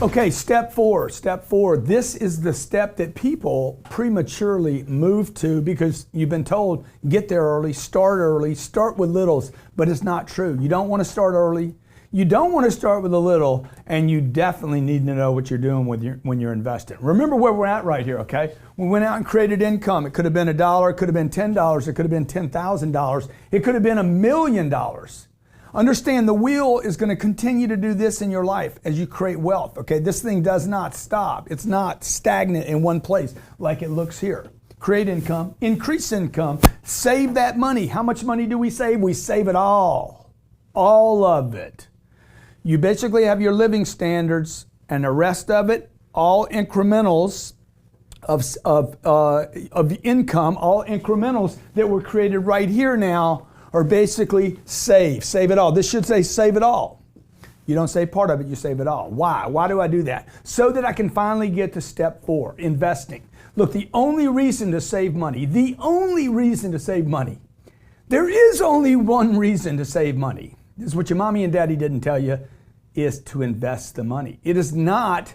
Okay, step four. Step four. This is the step that people prematurely move to because you've been told, get there early, start with littles, but it's not true. You don't want to start early. You don't want to start with a little, and you definitely need to know what you're doing when you're investing. Remember where we're at right here, okay? We went out and created income. It could have been $1, it could have been $10, it could have been $10,000, it could have been $1 million. Understand the wheel is going to continue to do this in your life as you create wealth, okay? This thing does not stop. It's not stagnant in one place like it looks here. Create income, increase income, save that money. How much money do we save? We save it all of it. You basically have your living standards and the rest of it, all incrementals of income, all incrementals that were created right here now are basically save it all. This should say save it all. You don't save part of it, you save it all. Why? Why do I do that? So that I can finally get to step 4, investing. Look, the only reason to save money, there is only one reason to save money. This is what your mommy and daddy didn't tell you, is to invest the money. It is not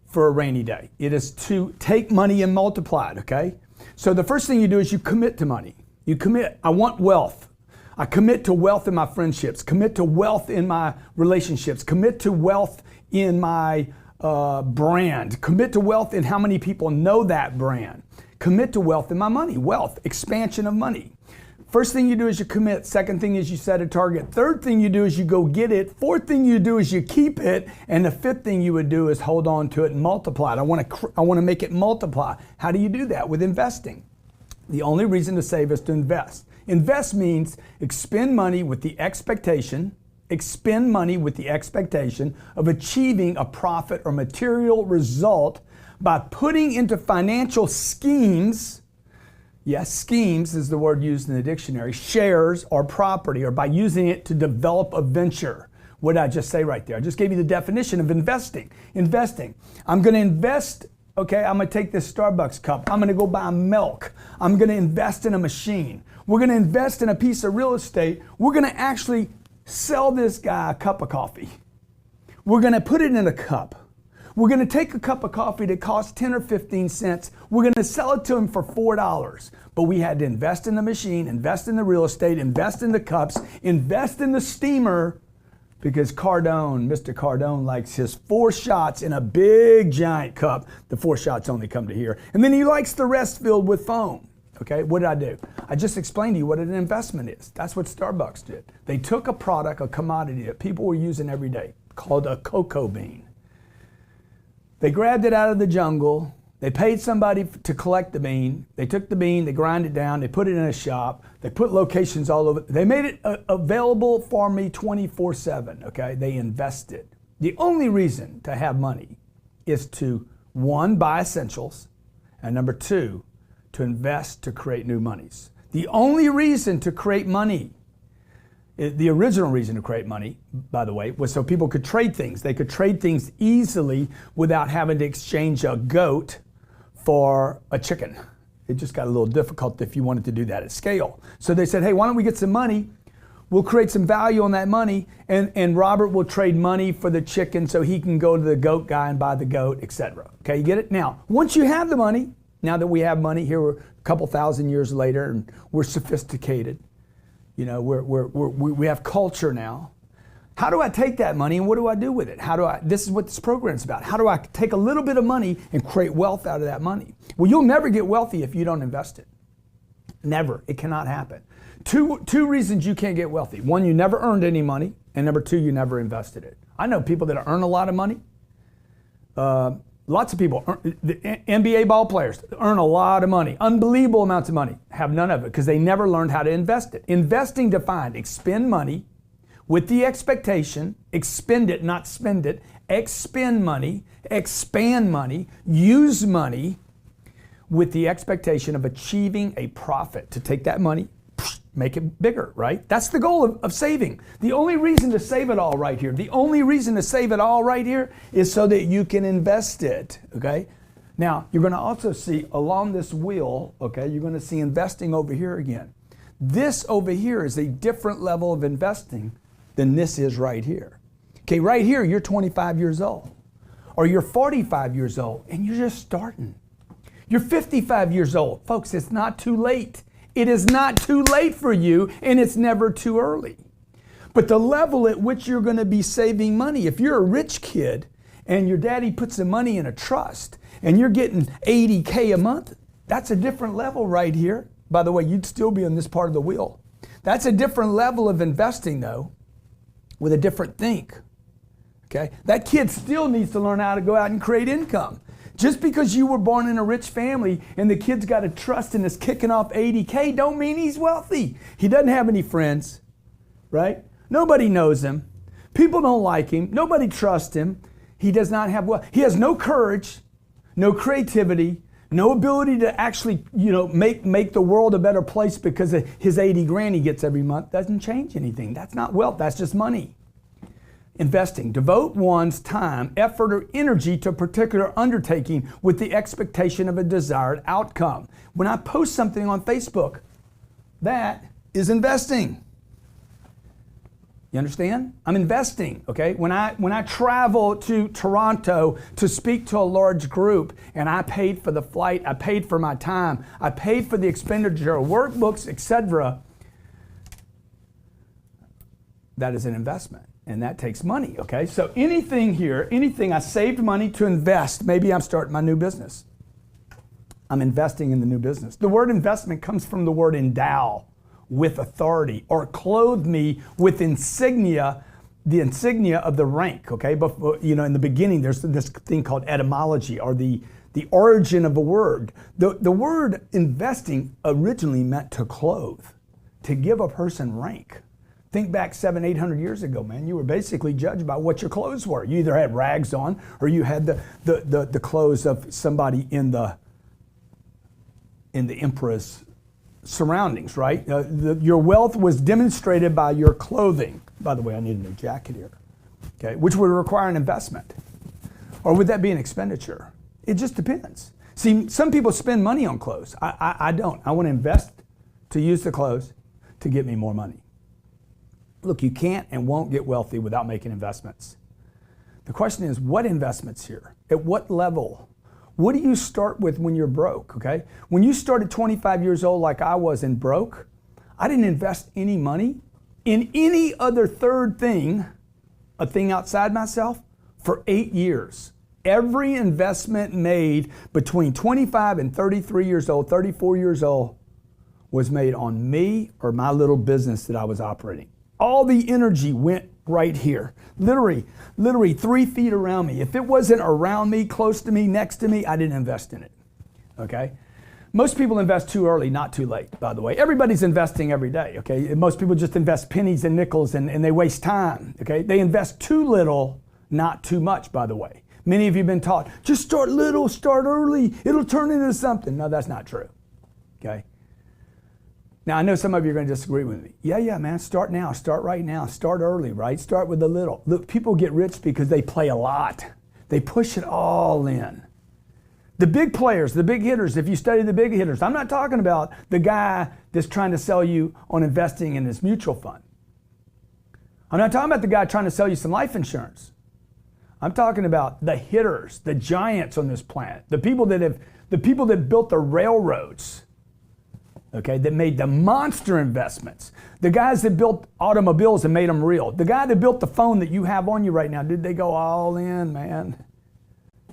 for a rainy day. It is to take money and multiply it, okay? So the first thing you do is you commit to money. You commit. I want wealth. I commit to wealth in my friendships, commit to wealth in my relationships, commit to wealth in my brand, commit to wealth in how many people know that brand, commit to wealth in my money, wealth, expansion of money. First thing you do is you commit. Second thing is you set a target. Third thing you do is you go get it. Fourth thing you do is you keep it. And the fifth thing you would do is hold on to it and multiply it. I want to make it multiply. How do you do that? With investing. The only reason to save is to invest. Invest means expend money with the expectation of achieving a profit or material result by putting into financial schemes. Yes, schemes is the word used in the dictionary, shares or property, or by using it to develop a venture. What did I just say right there? I just gave you the definition of investing. Investing. I'm going to invest, okay, I'm going to take this Starbucks cup. I'm going to go buy milk. I'm going to invest in a machine. We're going to invest in a piece of real estate. We're going to actually sell this guy a cup of coffee. We're going to put it in a cup. We're going to take a cup of coffee that costs 10 or 15 cents. We're going to sell it to him for $4. But we had to invest in the machine, invest in the real estate, invest in the cups, invest in the steamer, because Mr. Cardone likes his 4 shots in a big giant cup. The 4 shots only come to here. And then he likes the rest filled with foam. Okay, what did I do? I just explained to you what an investment is. That's what Starbucks did. They took a product, a commodity that people were using every day, called a cocoa bean. They grabbed it out of the jungle. They paid somebody to collect the bean. They took the bean, they grind it down, they put it in a shop. They put locations all over. They made it available for me 24/7, okay? They invested. The only reason to have money is to, 1, buy essentials, and number 2, to invest to create new monies. The only reason to create money, the original reason to create money, by the way, was so people could trade things. They could trade things easily without having to exchange a goat for a chicken. It just got a little difficult if you wanted to do that at scale. So they said, hey, why don't we get some money? We'll create some value on that money, and Robert will trade money for the chicken so he can go to the goat guy and buy the goat, etc. Okay, you get it? Now, once you have the money, now that we have money, here we're a couple thousand years later, and we're sophisticated. You know, we have culture now. How do I take that money and what do I do with it? This is what this program's about. How do I take a little bit of money and create wealth out of that money? Well, you'll never get wealthy if you don't invest it. Never. It cannot happen. Two reasons you can't get wealthy. 1, you never earned any money, and number 2, you never invested it. I know people that earn a lot of money. Lots of people, the NBA ball players, earn a lot of money, unbelievable amounts of money, have none of it because they never learned how to invest it. Investing defined, expend money with the expectation, expend it, not spend it, expend money, expand money, use money with the expectation of achieving a profit. To take that money, make it bigger, right? That's the goal of saving. The only reason to save it all right here, is so that you can invest it, okay? Now, you're going to also see along this wheel, okay, you're going to see investing over here again. This over here is a different level of investing than this is right here. Okay, right here, you're 25 years old, or you're 45 years old, and you're just starting. You're 55 years old. Folks, it's not too late. It is not too late for you, and it's never too early. But the level at which you're going to be saving money, if you're a rich kid and your daddy puts the money in a trust and you're getting $80K a month, that's a different level right here. By the way, you'd still be on this part of the wheel. That's a different level of investing, though, with a different think. Okay? That kid still needs to learn how to go out and create income. Just because you were born in a rich family and the kid's got a trust and is kicking off $80K don't mean he's wealthy. He doesn't have any friends, right? Nobody knows him. People don't like him. Nobody trusts him. He does not have wealth. He has no courage, no creativity, no ability to actually, make the world a better place because of his 80 grand he gets every month. Doesn't change anything. That's not wealth. That's just money. Investing. Devote one's time, effort, or energy to a particular undertaking with the expectation of a desired outcome. When I post something on Facebook, that is investing. You understand? I'm investing, okay? When I travel to Toronto to speak to a large group and I paid for the flight, I paid for my time, I paid for the expenditure, workbooks, etc., that is an investment. And that takes money, okay? So anything I saved money to invest, maybe I'm starting my new business. I'm investing in the new business. The word investment comes from the word endow, with authority, or clothe me with insignia, the insignia of the rank, okay? But, in the beginning, there's this thing called etymology, or the origin of a word. The word investing originally meant to clothe, to give a person rank. Think back 700-800 years ago, man. You were basically judged by what your clothes were. You either had rags on or you had the clothes of somebody in the emperor's surroundings, right? Your wealth was demonstrated by your clothing. By the way, I need a new jacket here. Okay, which would require an investment. Or would that be an expenditure? It just depends. See, some people spend money on clothes. I don't. I want to invest to use the clothes to get me more money. Look, you can't and won't get wealthy without making investments. The question is, what investments here? At what level? What do you start with when you're broke, okay? When you started 25 years old like I was and broke, I didn't invest any money in any other third thing, a thing outside myself, for 8 years. Every investment made between 25 and 33 years old, 34 years old, was made on me or my little business that I was operating. All the energy went right here. Literally 3 feet around me. If it wasn't around me, close to me, next to me, I didn't invest in it. Okay? Most people invest too early, not too late, by the way. Everybody's investing every day, okay? Most people just invest pennies and nickels and they waste time, okay? They invest too little, not too much, by the way. Many of you have been taught, just start little, start early, it'll turn into something. No, that's not true, okay? Now, I know some of you are going to disagree with me. Yeah, man, start now. Start right now. Start early, right? Start with the little. Look, people get rich because they play a lot. They push it all in. The big players, the big hitters, if you study the big hitters, I'm not talking about the guy that's trying to sell you on investing in his mutual fund. I'm not talking about the guy trying to sell you some life insurance. I'm talking about the hitters, the giants on this planet, the people that built the railroads. Okay, that made the monster investments. The guys that built automobiles and made them real. The guy that built the phone that you have on you right now, did they go all in, man?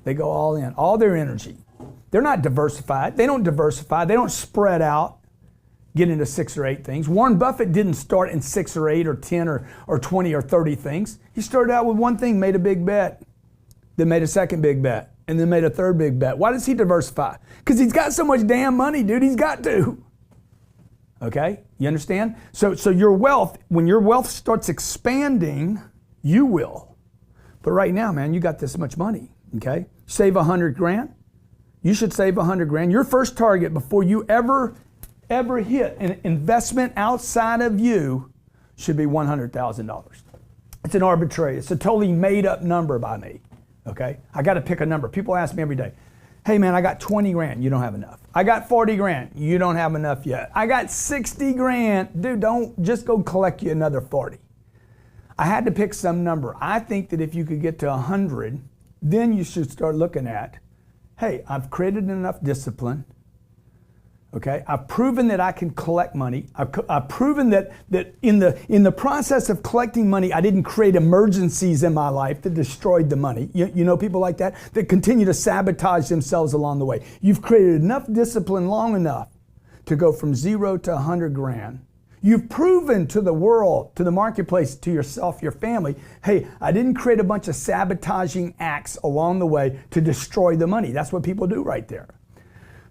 They go all in, all their energy. They're not diversified. They don't diversify. They don't spread out, get into 6 or 8 things. Warren Buffett didn't start in 6 or 8 or 10 or 20 or 30 things. He started out with one thing, made a big bet, then made a second big bet, and then made a third big bet. Why does he diversify? Because he's got so much damn money, dude. He's got to. Okay, you understand? So your wealth, when your wealth starts expanding, you will. But right now, man, you got this much money, okay? Save 100 grand. You should save 100 grand. Your first target before you ever hit an investment outside of you should be $100,000. It's an arbitrary, it's a totally made up number by me, okay? I got to pick a number. People ask me every day, hey man, I got 20 grand, you don't have enough. I got 40 grand, you don't have enough yet. I got 60 grand, dude, don't just go collect you another 40. I had to pick some number. I think that if you could get to 100, then you should start looking at, hey, I've created enough discipline. Okay, I've proven that I can collect money. I've proven that in the process of collecting money, I didn't create emergencies in my life that destroyed the money. You know people like that continue to sabotage themselves along the way. You've created enough discipline long enough to go from 0 to 100 grand. You've proven to the world, to the marketplace, to yourself, your family, hey, I didn't create a bunch of sabotaging acts along the way to destroy the money. That's what people do right there.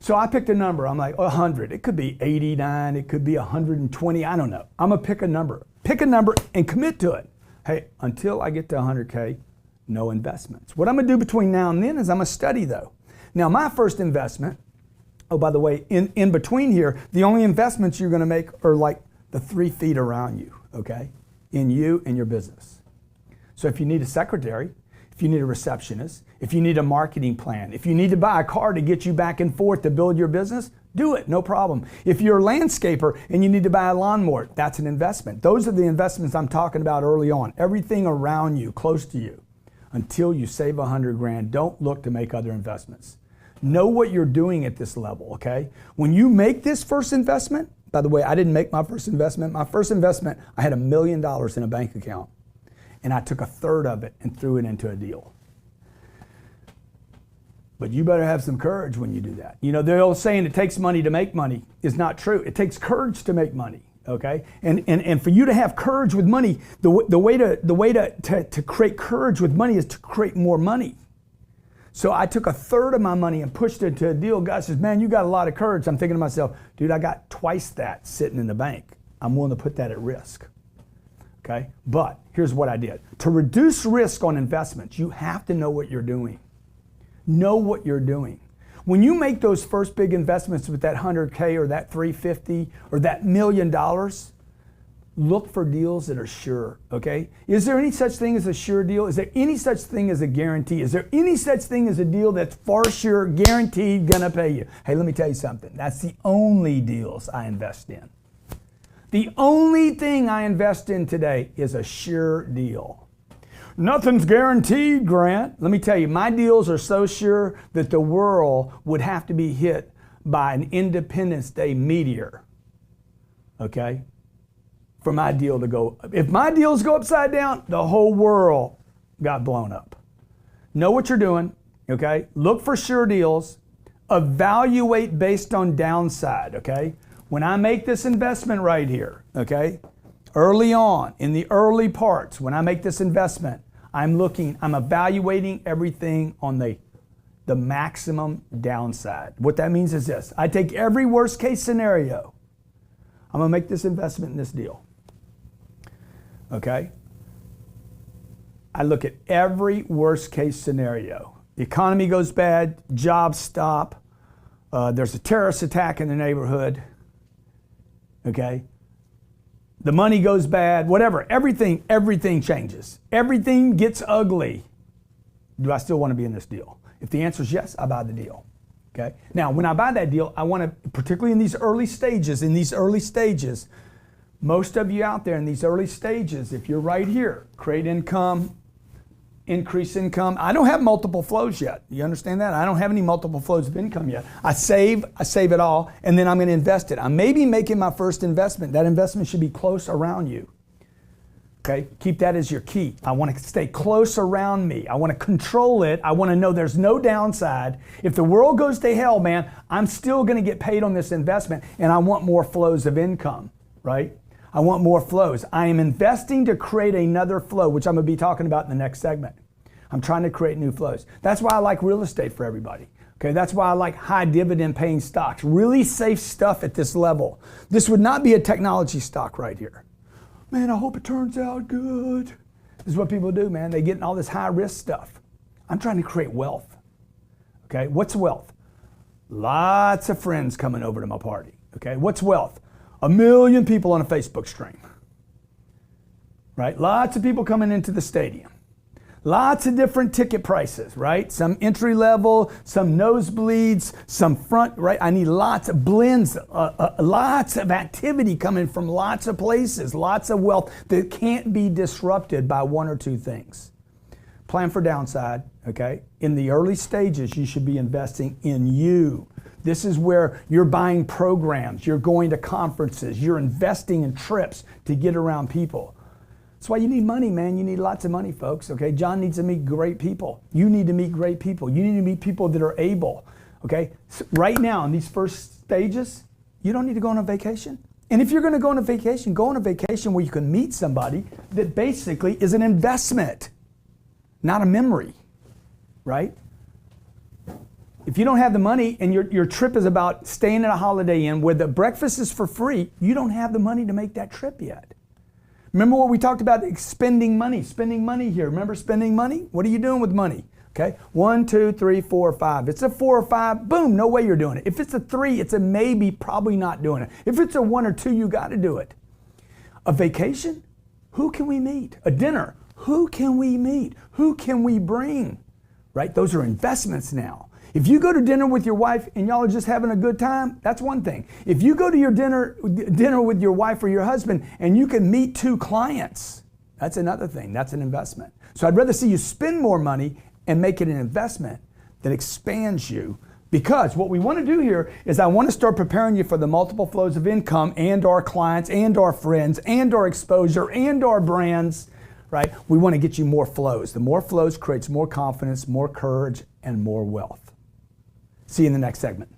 So I picked a number. I'm like, 100. It could be 89. It could be 120. I don't know. I'm going to pick a number. Pick a number and commit to it. Hey, until I get to 100K, no investments. What I'm going to do between now and then is I'm going to study, though. Now, my first investment, oh, by the way, in between here, the only investments you're going to make are like the 3 feet around you, okay? In you and your business. So if you need a secretary, if you need a receptionist, if you need a marketing plan, if you need to buy a car to get you back and forth to build your business, do it, no problem. If you're a landscaper and you need to buy a lawnmower, that's an investment. Those are the investments I'm talking about early on. Everything around you, close to you. Until you save 100 grand, don't look to make other investments. Know what you're doing at this level, okay? When you make this first investment, by the way, I didn't make my first investment. My first investment, I had $1 million in a bank account. And I took 1/3 of it and threw it into a deal. But you better have some courage when you do that. You know, the old saying, it takes money to make money, is not true. It takes courage to make money, okay? And for you to have courage with money, the way to create courage with money is to create more money. So I took 1/3 of my money and pushed it into a deal. God says, man, you got a lot of courage. I'm thinking to myself, dude, I got twice that sitting in the bank. I'm willing to put that at risk. Okay? But here's what I did. To reduce risk on investments, you have to know what you're doing. Know what you're doing. When you make those first big investments with that 100K or that 350 or that $1 million, look for deals that are sure, okay? Is there any such thing as a sure deal? Is there any such thing as a guarantee? Is there any such thing as a deal that's for sure, guaranteed, gonna pay you? Hey, let me tell you something. That's the only deals I invest in. The only thing I invest in today is a sure deal. Nothing's guaranteed, Grant. Let me tell you, my deals are so sure that the world would have to be hit by an Independence Day meteor, okay, for my deal to go. If my deals go upside down, the whole world got blown up. Know what you're doing, okay? Look for sure deals. Evaluate based on downside, okay? When I make this investment right here, okay, early on, in the early parts, when I make this investment, I'm evaluating everything on the maximum downside. What that means is this. I take every worst case scenario. I'm gonna make this investment in this deal, okay? I look at every worst case scenario. The economy goes bad, jobs stop, there's a terrorist attack in the neighborhood, okay? The money goes bad, whatever, everything changes. Everything gets ugly. Do I still want to be in this deal? If the answer is yes, I buy the deal, okay? Now, when I buy that deal, I want to, particularly in these early stages, most of you out there in these early stages, if you're right here, create income, increase income. I don't have multiple flows yet. You understand that? I don't have any multiple flows of income yet. I save it all, and then I'm going to invest it. I may be making my first investment. That investment should be close around you. Okay? Keep that as your key. I want to stay close around me. I want to control it. I want to know there's no downside. If the world goes to hell, man, I'm still going to get paid on this investment, and I want more flows of income, right? I want more flows. I am investing to create another flow, which I'm going to be talking about in the next segment. I'm trying to create new flows. That's why I like real estate for everybody. Okay, that's why I like high dividend paying stocks. Really safe stuff at this level. This would not be a technology stock right here. Man, I hope it turns out good. This is what people do, man. They get in all this high risk stuff. I'm trying to create wealth. Okay, what's wealth? Lots of friends coming over to my party. Okay, what's wealth? 1 million people on a Facebook stream, right? Lots of people coming into the stadium. Lots of different ticket prices, right? Some entry level, some nosebleeds, some front, right? I need lots of blends, lots of activity coming from lots of places, lots of wealth that can't be disrupted by one or two things. Plan for downside, okay? In the early stages, you should be investing in you. This is where you're buying programs, you're going to conferences, you're investing in trips to get around people. That's why you need money, man. You need lots of money, folks, okay? John needs to meet great people. You need to meet great people. You need to meet people that are able, okay? So right now, in these first stages, you don't need to go on a vacation. And if you're gonna go on a vacation where you can meet somebody that basically is an investment, not a memory, right? If you don't have the money and your trip is about staying at a Holiday Inn where the breakfast is for free, you don't have the money to make that trip yet. Remember what we talked about, spending money here. Remember spending money? What are you doing with money? Okay, 1, 2, 3, 4, 5. It's a 4 or 5, boom, no way you're doing it. If it's a 3, it's a maybe, probably not doing it. If it's a 1 or 2, you got to do it. A vacation? Who can we meet? A dinner? Who can we meet? Who can we bring? Right? Those are investments now. If you go to dinner with your wife and y'all are just having a good time, that's one thing. If you go to your dinner with your wife or your husband and you can meet 2 clients, that's another thing. That's an investment. So I'd rather see you spend more money and make it an investment that expands you, because what we want to do here is I want to start preparing you for the multiple flows of income and our clients and our friends and our exposure and our brands, right? We want to get you more flows. The more flows creates more confidence, more courage, and more wealth. See you in the next segment.